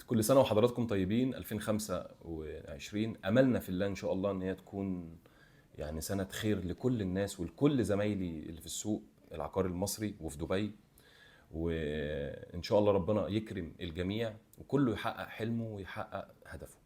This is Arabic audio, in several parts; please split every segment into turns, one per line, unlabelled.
كل سنة وحضراتكم طيبين. 2025 أملنا في الله إن شاء الله إن هي تكون يعني سنة خير لكل الناس ولكل زمايلي اللي في السوق العقاري المصري وفي دبي. وإن شاء الله ربنا يكرم الجميع وكله يحقق حلمه ويحقق هدفه.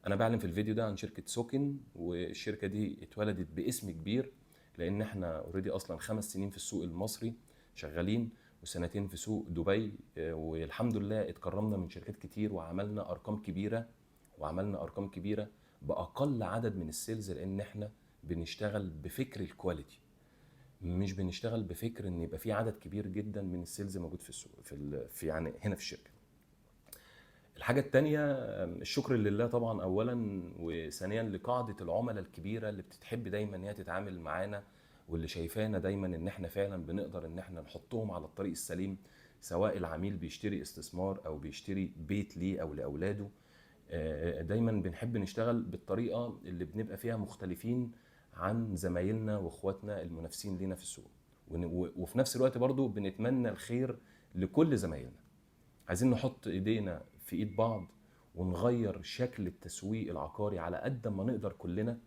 أنا بعلن في الفيديو ده عن شركة سوكن، والشركة دي اتولدت باسم كبير لأن احنا اوريدي أصلا 5 سنين في السوق المصري شغالين وسنتين في سوق دبي. والحمد لله اتكرمنا من شركات كتير وعملنا ارقام كبيره باقل عدد من السيلز، لان احنا بنشتغل بفكر الكواليتي، مش بنشتغل بفكر ان يبقى في عدد كبير جدا من السيلز موجود في السوق في يعني هنا في الشركه. الحاجه التانية، الشكر لله طبعا اولا، وثانيا لقاعده العملاء الكبيره اللي بتحب دايما ان هي تتعامل معانا، واللي شايفانا دايما ان احنا فعلا بنقدر ان احنا نحطهم على الطريق السليم، سواء العميل بيشتري استثمار او بيشتري بيت ليه او لاولاده. دايما بنحب نشتغل بالطريقه اللي بنبقى فيها مختلفين عن زمايلنا واخواتنا المنافسين لينا في السوق، وفي نفس الوقت برضو بنتمنى الخير لكل زمايلنا. عايزين نحط ايدينا في ايد بعض ونغير شكل التسويق العقاري على قد ما نقدر كلنا.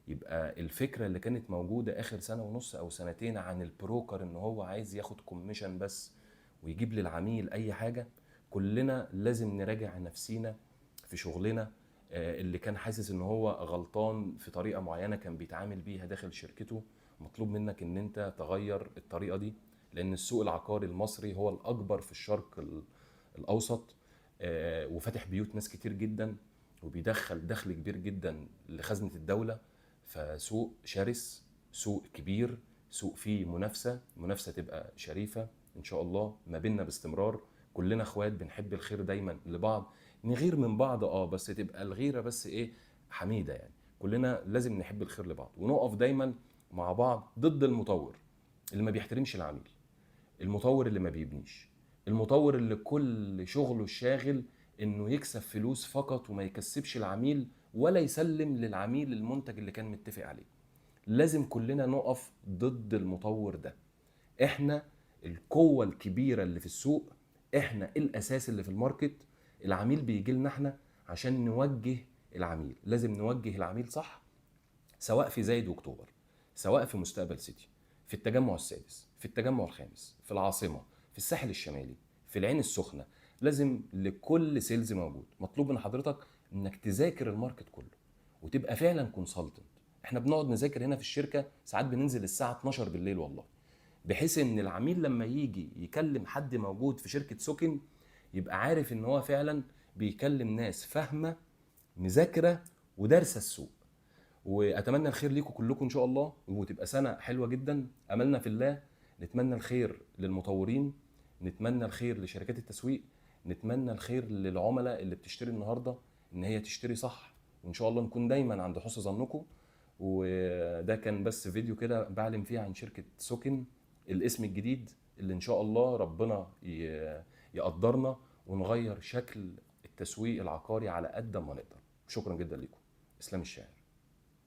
يبقى الفكره اللي كانت موجوده اخر سنه ونص او سنتين عن البروكر ان هو عايز ياخد كوميشن بس ويجيب للعميل اي حاجه، كلنا لازم نراجع نفسينا في شغلنا. اللي كان حاسس ان هو غلطان في طريقه معينه كان بيتعامل بيها داخل شركته، مطلوب منك ان انت تغير الطريقه دي، لان السوق العقاري المصري هو الاكبر في الشرق الاوسط، وفاتح بيوت ناس كتير جدا وبيدخل دخل كبير جدا لخزنه الدوله. فسوق شرس، سوق كبير، سوق فيه منافسه تبقى شريفه ان شاء الله ما بيننا باستمرار. كلنا اخوات بنحب الخير دايما لبعض، نغير من بعض بس تبقى الغيره بس ايه، حميده يعني. كلنا لازم نحب الخير لبعض ونقف دايما مع بعض ضد المطور اللي ما بيحترمش العميل، المطور اللي ما بيبنيش، المطور اللي كل شغله الشاغل انه يكسب فلوس فقط وما يكسبش العميل ولا يسلم للعميل المنتج اللي كان متفق عليه. لازم كلنا نقف ضد المطور ده. احنا القوة الكبيرة اللي في السوق، احنا الاساس اللي في الماركت. العميل بيجي لنا احنا عشان نوجه العميل، لازم نوجه العميل صح، سواء في زايد واكتوبر، سواء في مستقبل سيتي، في التجمع السادس، في التجمع الخامس، في العاصمة، في الساحل الشمالي، في العين السخنة. لازم لكل سيلز موجود مطلوب من حضرتك انك تذاكر الماركت كله وتبقى فعلا كونسلتنت. احنا بنقعد نذاكر هنا في الشركة، ساعات بننزل الساعة 12 بالليل والله، بحيث ان العميل لما يجي يكلم حد موجود في شركة سوكن يبقى عارف ان هو فعلا بيكلم ناس فاهمة مذاكرة ودارسة السوق. واتمنى الخير ليكم كلكم ان شاء الله، وتبقى سنه حلوه جدا. املنا في الله. نتمنى الخير للمطورين، نتمنى الخير لشركات التسويق، نتمنى الخير للعملاء اللي بتشتري النهارده ان هي تشتري صح، وان شاء الله نكون دايما عند حسن ظنكم. وده كان بس فيديو كده بعلم فيه عن شركه سوكن، الاسم الجديد اللي ان شاء الله ربنا يقدرنا ونغير شكل التسويق العقاري على قد ما نقدر. شكرا جدا لكم. اسلام الشاعر.